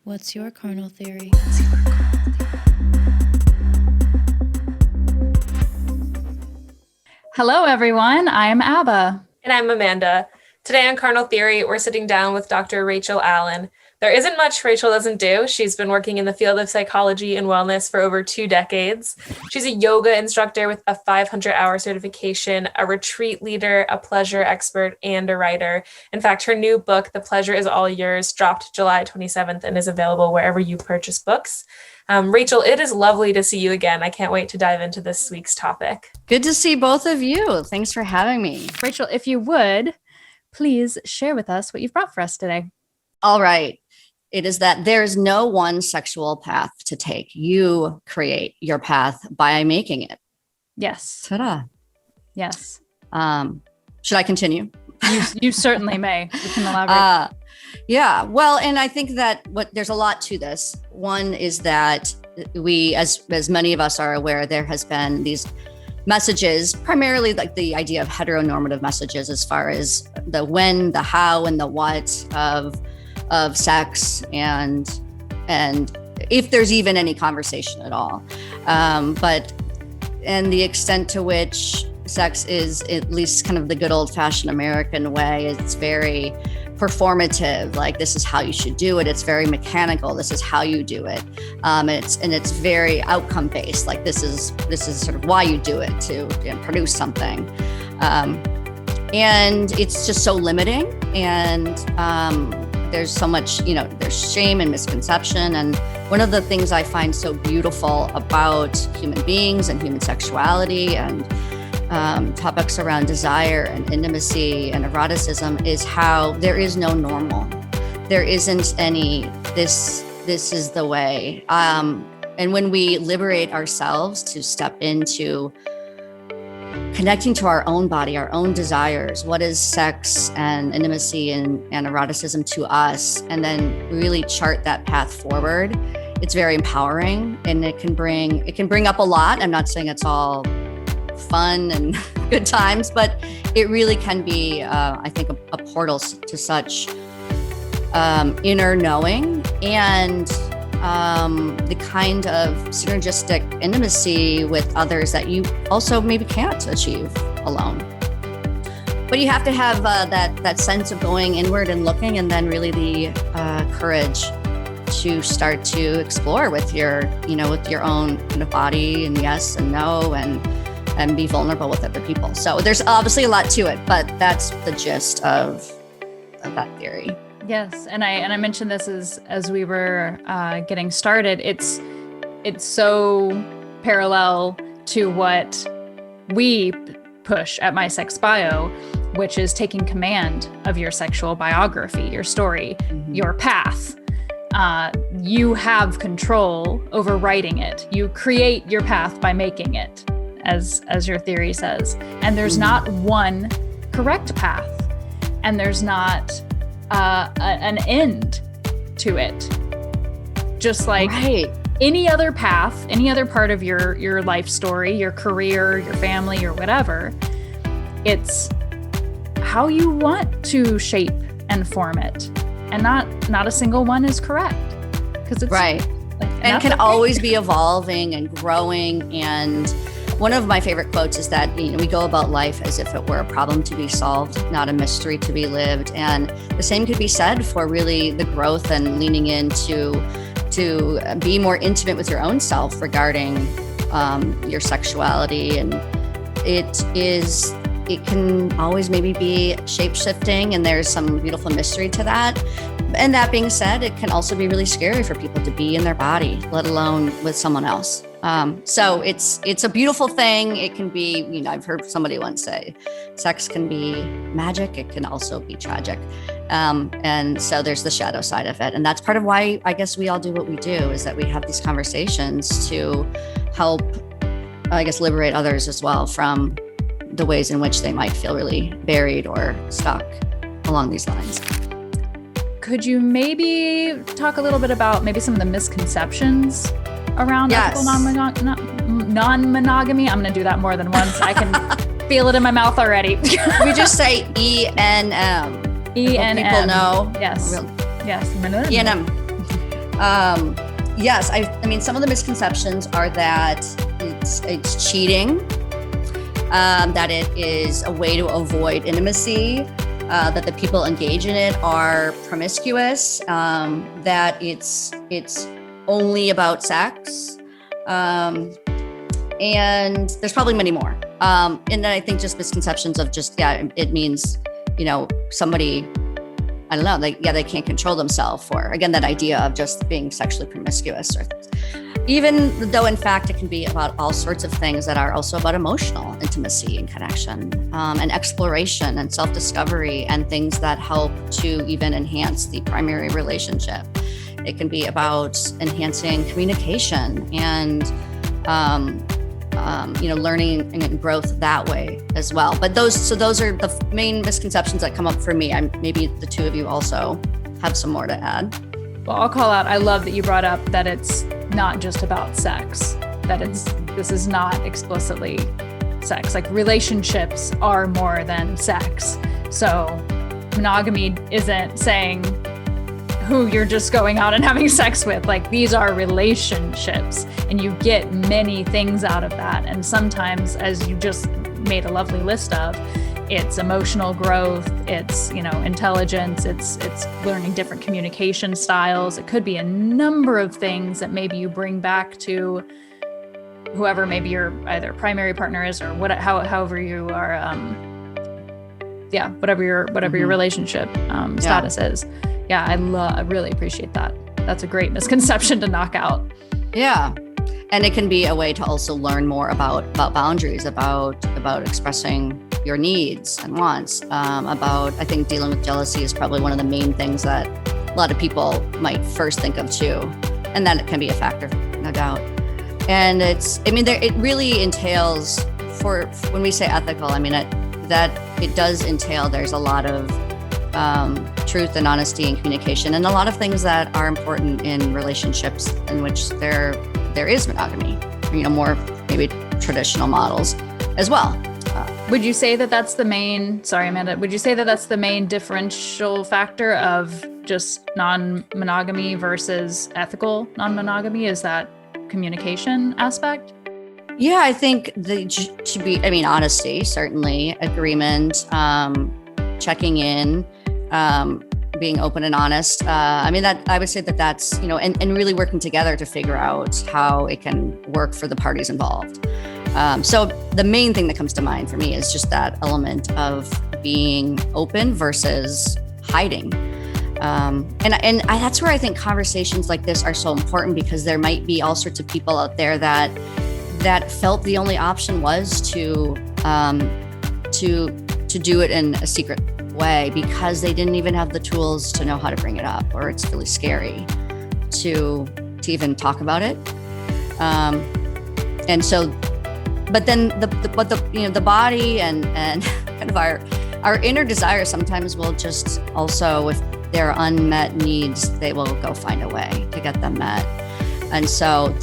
What's your carnal theory? Hello, everyone. I'm Abba. And I'm Amanda. Today on Carnal Theory, we're sitting down with Dr. Rachel Allyn. There isn't much Rachel doesn't do. She's been working in the field of psychology and wellness for over 2 decades. She's a yoga instructor with a 500-hour certification, a retreat leader, a pleasure expert, and a writer. In fact, her new book, The Pleasure Is All Yours, dropped July 27th and is available wherever you purchase books. Rachel, it is lovely to see you again. I can't wait to dive into this week's topic. Good to see both of you. Thanks for having me. Rachel, if you would, please share with us what you've brought for us today. All right. It is that there is no one sexual path to take. You create your path by making it. Yes. Ta-da. Yes. Should I continue? You certainly may. You can elaborate. Yeah. Well, and I think that there's a lot to this. One is that we, as many of us are aware, there has been these messages, primarily like the idea of heteronormative messages as far as the when, the how, and the what of sex and if there's even any conversation at all. And the extent to which sex is, at least kind of the good old fashioned American way, it's very performative. Like, this is how you should do it. It's very mechanical. This is how you do it. It's very outcome based. Like, this is sort of why you do it, to produce something. And it's just so limiting. And there's so much, there's shame and misconception. And one of the things I find so beautiful about human beings and human sexuality and topics around desire and intimacy and eroticism is how there is no normal. There isn't any, this is the way. And when we liberate ourselves to step into connecting to our own body, our own desires, what is sex and intimacy and eroticism to us, and then really chart that path forward, it's very empowering, and it can bring up a lot. I'm not saying it's all fun and good times, but it really can be, I think, a portal to such inner knowing and the kind of synergistic intimacy with others that you also maybe can't achieve alone. But you have to have that sense of going inward and looking, and then really the courage to start to explore with your own kind of body and yes and no and be vulnerable with other people. So there's obviously a lot to it, but that's the gist of that theory. Yes, and I mentioned this as we were getting started. It's so parallel to what we push at My Sex Bio, which is taking command of your sexual biography, your story, your path. You have control over writing it. You create your path by making it, as your theory says. And there's not one correct path, and there's not an end to it. Just like any other path, any other part of your life story, your career, your family, or whatever, it's how you want to shape and form it. And not a single one is correct. Because it's right. And can always be evolving and growing. And one of my favorite quotes is that, we go about life as if it were a problem to be solved, not a mystery to be lived. And the same could be said for really the growth and leaning into to be more intimate with your own self regarding your sexuality. And it can always maybe be shape-shifting, and there's some beautiful mystery to that. And that being said, it can also be really scary for people to be in their body, let alone with someone else. So it's a beautiful thing. It can be, I've heard somebody once say, sex can be magic. It can also be tragic. And so there's the shadow side of it. And that's part of why I guess we all do what we do, is that we have these conversations to help, liberate others as well from the ways in which they might feel really buried or stuck along these lines. Could you maybe talk a little bit about maybe some of the misconceptions around ethical non-monogamy? I'm going to do that more than once. I can feel it in my mouth already. We just say ENM. ENM. People know. Yes. Yes. ENM. Yes, I mean, some of the misconceptions are that it's cheating, that it is a way to avoid intimacy, that the people engage in it are promiscuous, that it's only about sex, and there's probably many more. And then I think just misconceptions of just, it means, somebody, I don't know, they can't control themselves, or again, that idea of just being sexually promiscuous, or even though in fact it can be about all sorts of things that are also about emotional intimacy and connection, and exploration and self-discovery, and things that help to even enhance the primary relationship. It can be about enhancing communication and learning and growth that way as well. But those are the main misconceptions that come up for me. Maybe the two of you also have some more to add. Well, I'll call out, I love that you brought up that it's not just about sex, that this is not explicitly sex. Like, relationships are more than sex. So monogamy isn't saying who you're just going out and having sex with. Like, these are relationships, and you get many things out of that. And sometimes, as you just made a lovely list of, it's emotional growth, it's, intelligence, it's learning different communication styles. It could be a number of things that maybe you bring back to whoever maybe your either primary partner is, or however you are, whatever your relationship status is. Yeah, I really appreciate that. That's a great misconception to knock out. Yeah. And it can be a way to also learn more about boundaries, about expressing your needs and wants, I think dealing with jealousy is probably one of the main things that a lot of people might first think of too. And that it can be a factor, no doubt. And it really entails, for when we say ethical, that it does entail, there's a lot of truth and honesty and communication, and a lot of things that are important in relationships in which there is monogamy, more maybe traditional models as well. Would you say that that's the main, sorry, Amanda, would you say that that's the main differential factor of just non-monogamy versus ethical non-monogamy? Is that communication aspect? Yeah, I think honesty, certainly, agreement, checking in, being open and honest. That I would say that's, and really working together to figure out how it can work for the parties involved. So the main thing that comes to mind for me is just that element of being open versus hiding. And that's where I think conversations like this are so important, because there might be all sorts of people out there that felt the only option was to do it in a secret way, because they didn't even have the tools to know how to bring it up, or it's really scary to even talk about it. And so, but then the body and kind of our inner desire sometimes will just also, if there are unmet needs, they will go find a way to get them met. And so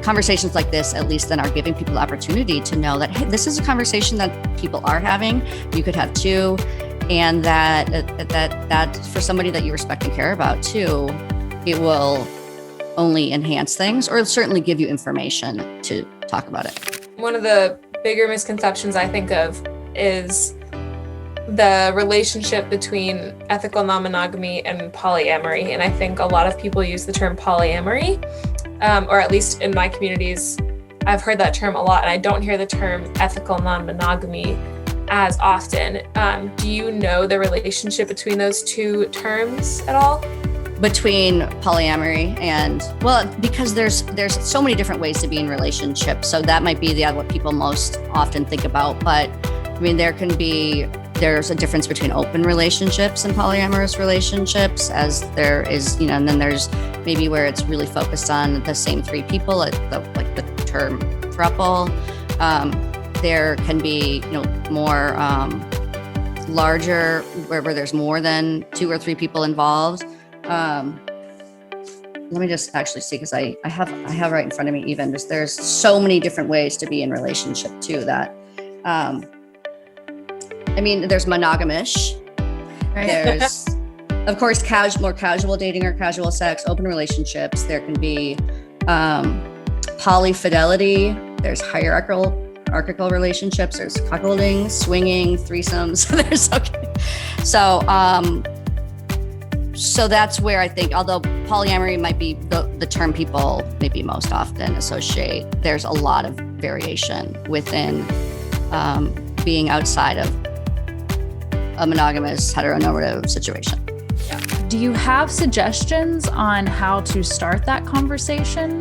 conversations like this, at least then, are giving people the opportunity to know that, hey, this is a conversation that people are having. You could have too. And that for somebody that you respect and care about too, it will only enhance things, or certainly give you information to talk about it. One of the bigger misconceptions I think of is the relationship between ethical non-monogamy and polyamory. And I think a lot of people use the term polyamory, or at least in my communities, I've heard that term a lot, and I don't hear the term ethical non-monogamy as often. Do you know the relationship between those two terms at all? Between polyamory and, well, because there's so many different ways to be in relationships, so that might be what people most often think about. But there's a difference between open relationships and polyamorous relationships, as there is, and then there's maybe where it's really focused on the same three people, like the term throuple. There can be, more larger, where there's more than 2 or 3 people involved. Let me just actually see, because I have right in front of me, even just, there's so many different ways to be in relationship too, that there's monogamish, right. Of course, more casual dating or casual sex, open relationships. There can be polyfidelity. There's hierarchical relationships. There's cuckolding, swinging, threesomes. So that's where I think, although polyamory might be the term people maybe most often associate, there's a lot of variation within being outside of a monogamous heteronormative situation. Do you have suggestions on how to start that conversation?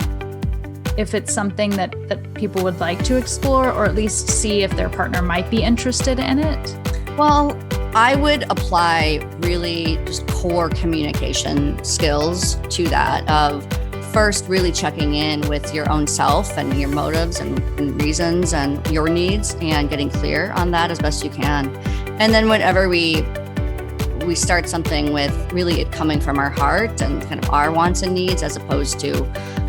If it's something that people would like to explore, or at least see if their partner might be interested in it? Well, I would apply really just core communication skills to that, of first really checking in with your own self and your motives and reasons and your needs, and getting clear on that as best you can. And then whenever we start something with really it coming from our heart and kind of our wants and needs, as opposed to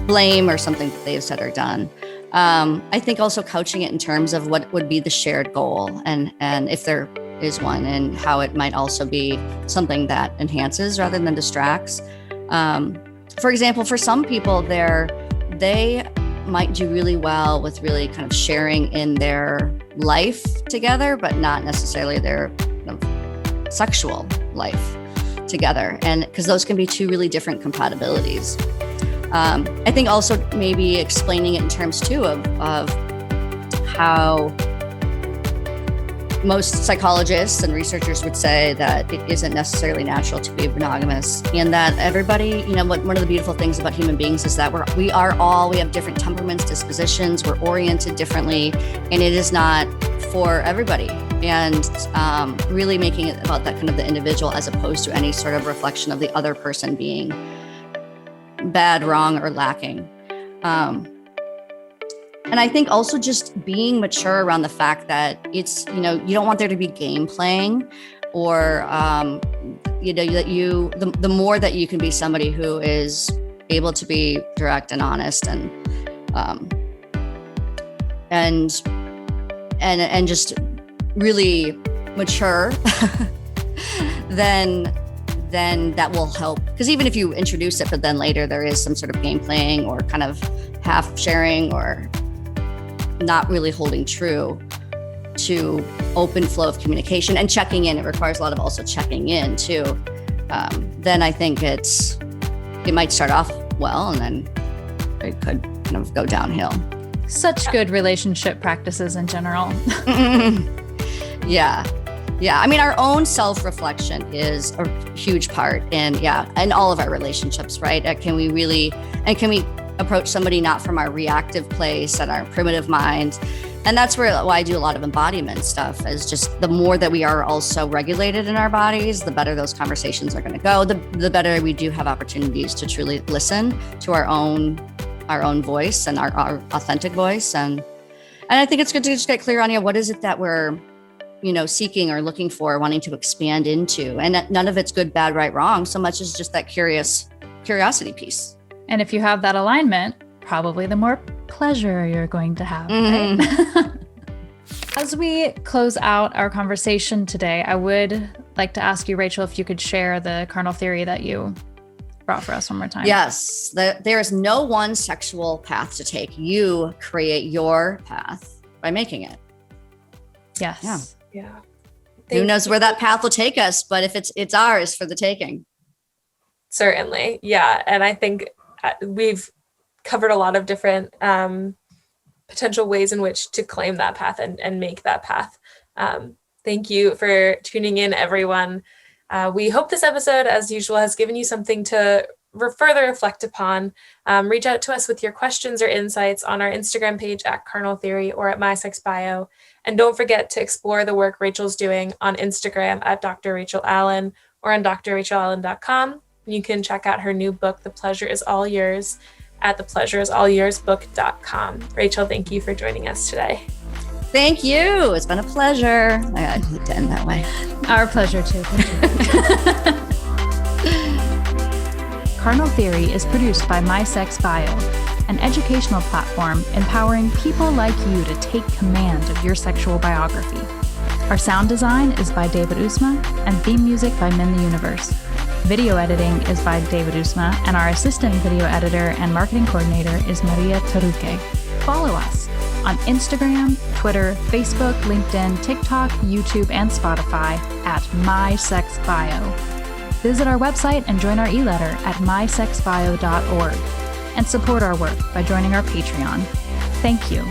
blame or something that they've said or done. I think also couching it in terms of what would be the shared goal, and if there is one, and how it might also be something that enhances rather than distracts. For example, for some people, they might do really well with really kind of sharing in their life together, but not necessarily their kind of sexual life together. And because those can be two really different compatibilities. I think also maybe explaining it in terms too of how most psychologists and researchers would say that it isn't necessarily natural to be monogamous, and that everybody, one of the beautiful things about human beings is that we have different temperaments, dispositions, we're oriented differently, and it is not for everybody. And really making it about that kind of the individual, as opposed to any sort of reflection of the other person being bad, wrong, or lacking. And I think also just being mature around the fact that it's, you don't want there to be game playing, or, the more that you can be somebody who is able to be direct and honest and just really mature, then that will help. Because even if you introduce it, but then later there is some sort of game playing or kind of half sharing or not really holding true to open flow of communication and checking in. It requires a lot of also checking in too. Then I think it might start off well, and then it could kind of go downhill. Such good relationship practices in general. Yeah. I mean, our own self-reflection is a huge part in all of our relationships, right? Can we approach somebody not from our reactive place and our primitive mind? And that's why I do a lot of embodiment stuff, is just the more that we are also regulated in our bodies, the better those conversations are going to go, the better we do have opportunities to truly listen to our own voice and our authentic voice. And I think it's good to just get clear on, what is it that we're seeking or looking for, wanting to expand into. And none of it's good, bad, right, wrong, so much as just that curiosity piece. And if you have that alignment, probably the more pleasure you're going to have. Right? As we close out our conversation today, I would like to ask you, Rachel, if you could share the carnal theory that you brought for us one more time. Yes, there is no one sexual path to take. You create your path by making it. Yes. Yeah. Who knows where that path will take us, but if it's ours for the taking. Certainly. Yeah. And I think we've covered a lot of different potential ways in which to claim that path and make that path. Thank you for tuning in, everyone. We hope this episode, as usual, has given you something to further reflect upon. Reach out to us with your questions or insights on our Instagram page at Carnal Theory or at My Sex Bio. And don't forget to explore the work Rachel's doing on Instagram at Dr. Rachel Allyn or on drrachelallyn.com. You can check out her new book, The Pleasure Is All Yours, at thepleasureisallYoursBook.com. Rachel, thank you for joining us today. Thank you. It's been a pleasure. I hate to end that way. Our pleasure too. Carnal Theory is produced by My Sex Bio, an educational platform empowering people like you to take command of your sexual biography. Our sound design is by David Usma and theme music by Min the Universe. Video editing is by David Usma, and our assistant video editor and marketing coordinator is Maria Taruque. Follow us on Instagram, Twitter, Facebook, LinkedIn, TikTok, YouTube, and Spotify at My Sex Bio. Visit our website and join our e-letter at mysexbio.org, and support our work by joining our Patreon. Thank you.